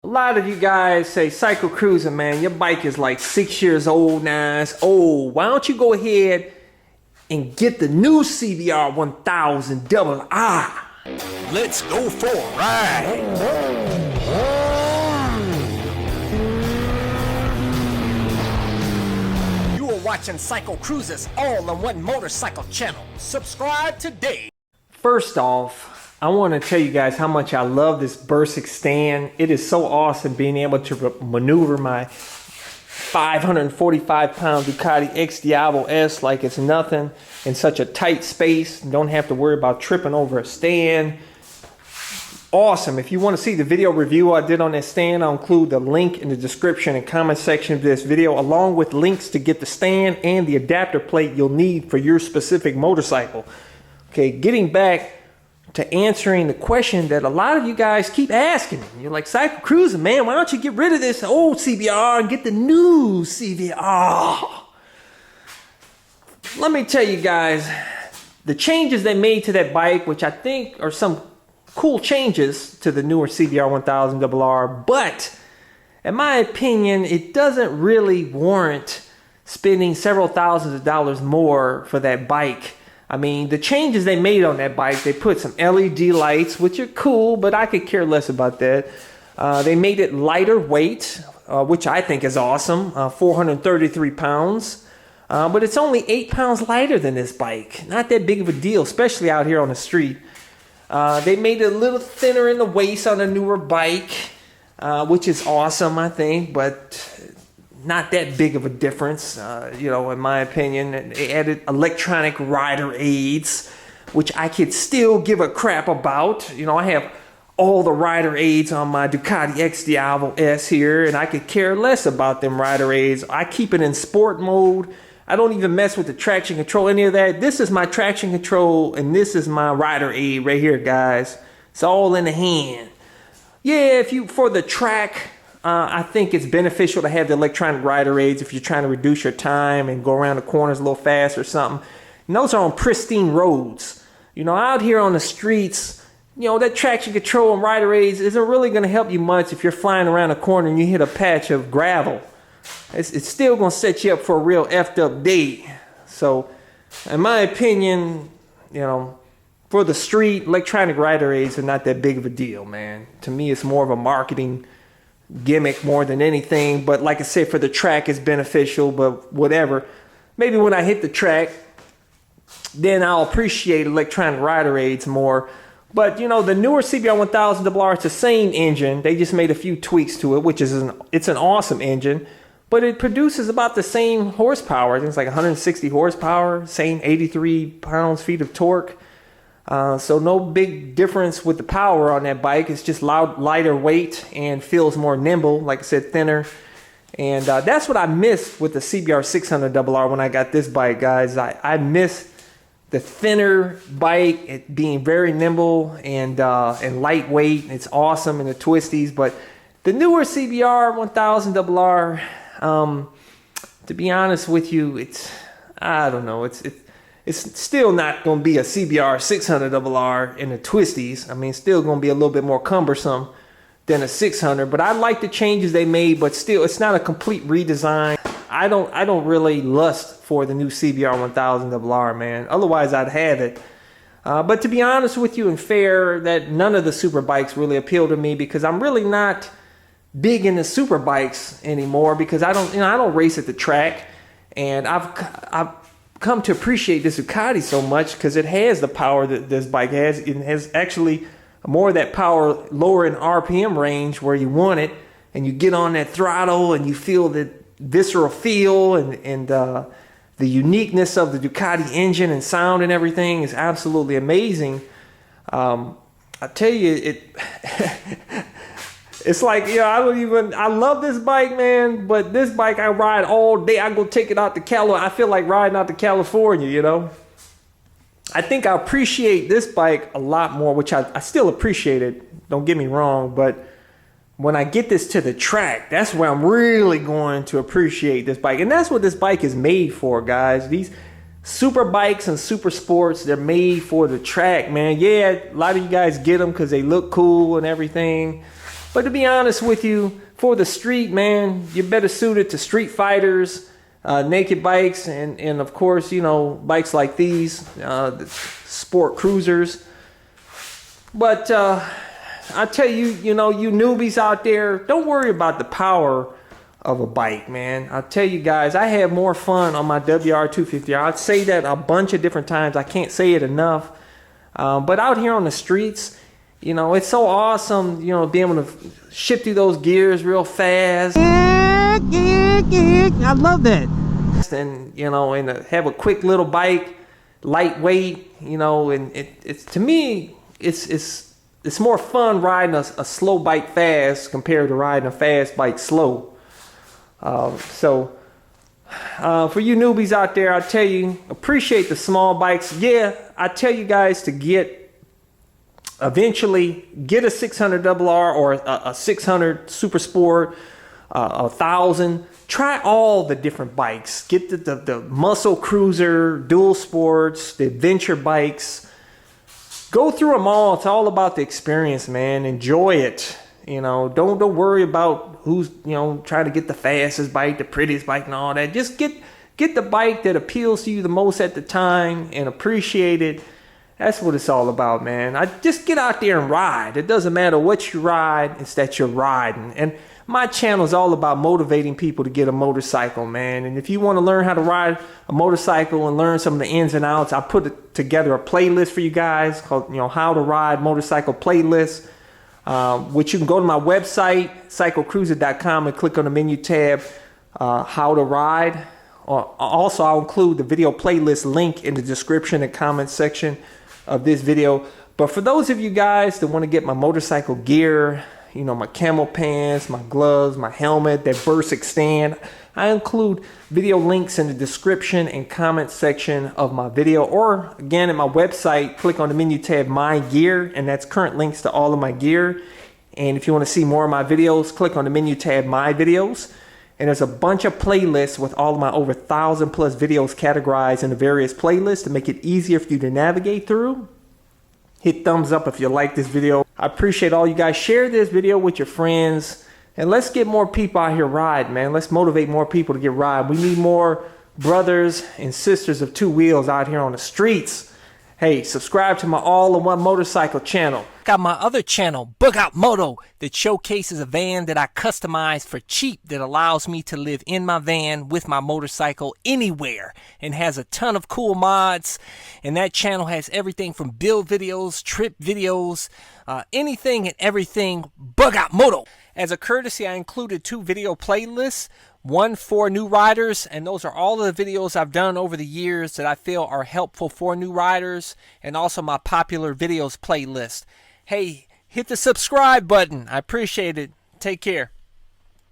lot of you guys say, CycleCruza, man, your bike is like 6 years old now. It's old. Why don't you go ahead and get the new CBR1000rr? Let's go for a ride. You are watching CycleCruza's all-in-one motorcycle channel. Subscribe today. First off, I want to tell you guys how much I love this Bursig stand. It is so awesome being able to maneuver my 545-pound Ducati XDiavel S like it's nothing in such a tight space. Don't have to worry about tripping over a stand. Awesome. If you want to see the video review I did on that stand, I'll include the link in the description and comment section of this video, along with links to get the stand and the adapter plate you'll need for your specific motorcycle. Okay, getting back to answering the question that a lot of you guys keep asking. You're like, CycleCruza, man, why don't you get rid of this old CBR and get the new CBR? Let me tell you guys, the changes they made to that bike, which I think are some cool changes to the newer CBR1000rr, but in my opinion, it doesn't really warrant spending several thousands of dollars more for that bike. I mean, the changes they made on that bike, they put some LED lights, which are cool, but I could care less about that. They made it lighter weight, which I think is awesome, 433 pounds. But it's only 8 pounds lighter than this bike. Not that big of a deal, especially out here on the street. They made it a little thinner in the waist on a newer bike, which is awesome, I think, but not that big of a difference, you know, in my opinion. They added electronic rider aids, which I could still give a crap about. You know, I have all the rider aids on my Ducati XDiavel S here, and I could care less about them rider aids. I keep it in sport mode. I don't even mess with the traction control, any of that. This is my traction control, and this is my rider aid right here, guys. It's all in the hand. Yeah, if you, for the track, I think it's beneficial to have the electronic rider aids if you're trying to reduce your time and go around the corners a little fast or something. And those are on pristine roads. You know, out here on the streets, you know, that traction control and rider aids isn't really going to help you much if you're flying around a corner and you hit a patch of gravel. It's still going to set you up for a real effed up day. So, in my opinion, you know, for the street, electronic rider aids are not that big of a deal, man. To me, it's more of a marketing gimmick more than anything. But like I said, for the track, it's beneficial, but whatever. Maybe when I hit the track, then I'll appreciate electronic rider aids more. But, you know, the newer CBR1000rr, it's the same engine. They just made a few tweaks to it, which is it's an awesome engine. But it produces about the same horsepower. I think it's like 160 horsepower, same 83 pounds-feet of torque. So no big difference with the power on that bike. It's just lighter weight and feels more nimble, like I said, thinner. And that's what I missed with the CBR600rr when I got this bike, guys. I missed the thinner bike, it being very nimble and lightweight. It's awesome in the twisties. But the newer CBR1000rr, to be honest with you, I don't know, it's still not going to be a CBR600rr in the twisties. I mean, it's still going to be a little bit more cumbersome than a 600, but I like the changes they made, but still, it's not a complete redesign. I don't really lust for the new CBR1000rr, man. Otherwise, I'd have it. But to be honest with you and fair, that none of the super bikes really appeal to me because I'm really not big into super bikes anymore because I don't race at the track, and I've come to appreciate this Ducati so much because it has the power that this bike has. It has actually more of that power lower in RPM range where you want it, and you get on that throttle and you feel the visceral feel and the uniqueness of the Ducati engine and sound and everything is absolutely amazing. I tell you, it's like, you know, I love this bike, man, but this bike I ride all day. I go take it out to California. I feel like riding out to California, you know. I think I appreciate this bike a lot more, which I still appreciate it. Don't get me wrong, but when I get this to the track, that's where I'm really going to appreciate this bike. And that's what this bike is made for, guys. These super bikes and super sports, they're made for the track, man. Yeah, a lot of you guys get them because they look cool and everything. But to be honest with you, for the street, man, you're better suited to street fighters, naked bikes, and of course, you know, bikes like these, the sport cruisers. But I tell you, you know, you newbies out there, don't worry about the power of a bike, man. I'll tell you guys, I have more fun on my WR250R. I'd say that a bunch of different times. I can't say it enough. But out here on the streets, you know, it's so awesome, you know, being able to shift through those gears real fast. I love that. And, you know, and have a quick little bike, lightweight, you know, and it's to me, it's more fun riding a slow bike fast compared to riding a fast bike slow. For you newbies out there, I tell you, appreciate the small bikes. Yeah, I tell you guys to eventually get a 600RR or a 600 Super Sport, 1000. Try all the different bikes. Get the muscle cruiser, dual sports, the adventure bikes. Go through them all. It's all about the experience, man. Enjoy it. You know, don't worry about who's, you know, trying to get the fastest bike, the prettiest bike, and all that. Just get the bike that appeals to you the most at the time and appreciate it. That's what it's all about, man. I just get out there and ride. It doesn't matter what you ride, it's that you're riding. And my channel is all about motivating people to get a motorcycle, man. And if you want to learn how to ride a motorcycle and learn some of the ins and outs, I put together a playlist for you guys called, you know, How to Ride Motorcycle Playlist, which you can go to my website, CycleCruza.com, and click on the menu tab, How to Ride. Also, I'll include the video playlist link in the description and comment section of this video. But for those of you guys that want to get my motorcycle gear, you know, my camo pants, my gloves, my helmet, that Bursig stand, I include video links in the description and comment section of my video, or again at my website, click on the menu tab My Gear, and that's current links to all of my gear. And if you want to see more of my videos, click on the menu tab My Videos. And there's a bunch of playlists with all of my over 1,000 plus videos categorized into various playlists to make it easier for you to navigate through. Hit thumbs up if you like this video. I appreciate all you guys. Share this video with your friends. And let's get more people out here riding, man. Let's motivate more people to get riding. We need more brothers and sisters of two wheels out here on the streets. Hey, subscribe to my all-in-one motorcycle channel. Got my other channel, Bug Out Moto, that showcases a van that I customized for cheap that allows me to live in my van with my motorcycle anywhere and has a ton of cool mods. And that channel has everything from build videos, trip videos, anything and everything Bug Out Moto. As a courtesy, I included 2 video playlists. One for new riders, and those are all of the videos I've done over the years that I feel are helpful for new riders, and also my popular videos playlist. Hey, hit the subscribe button. I appreciate it. Take care.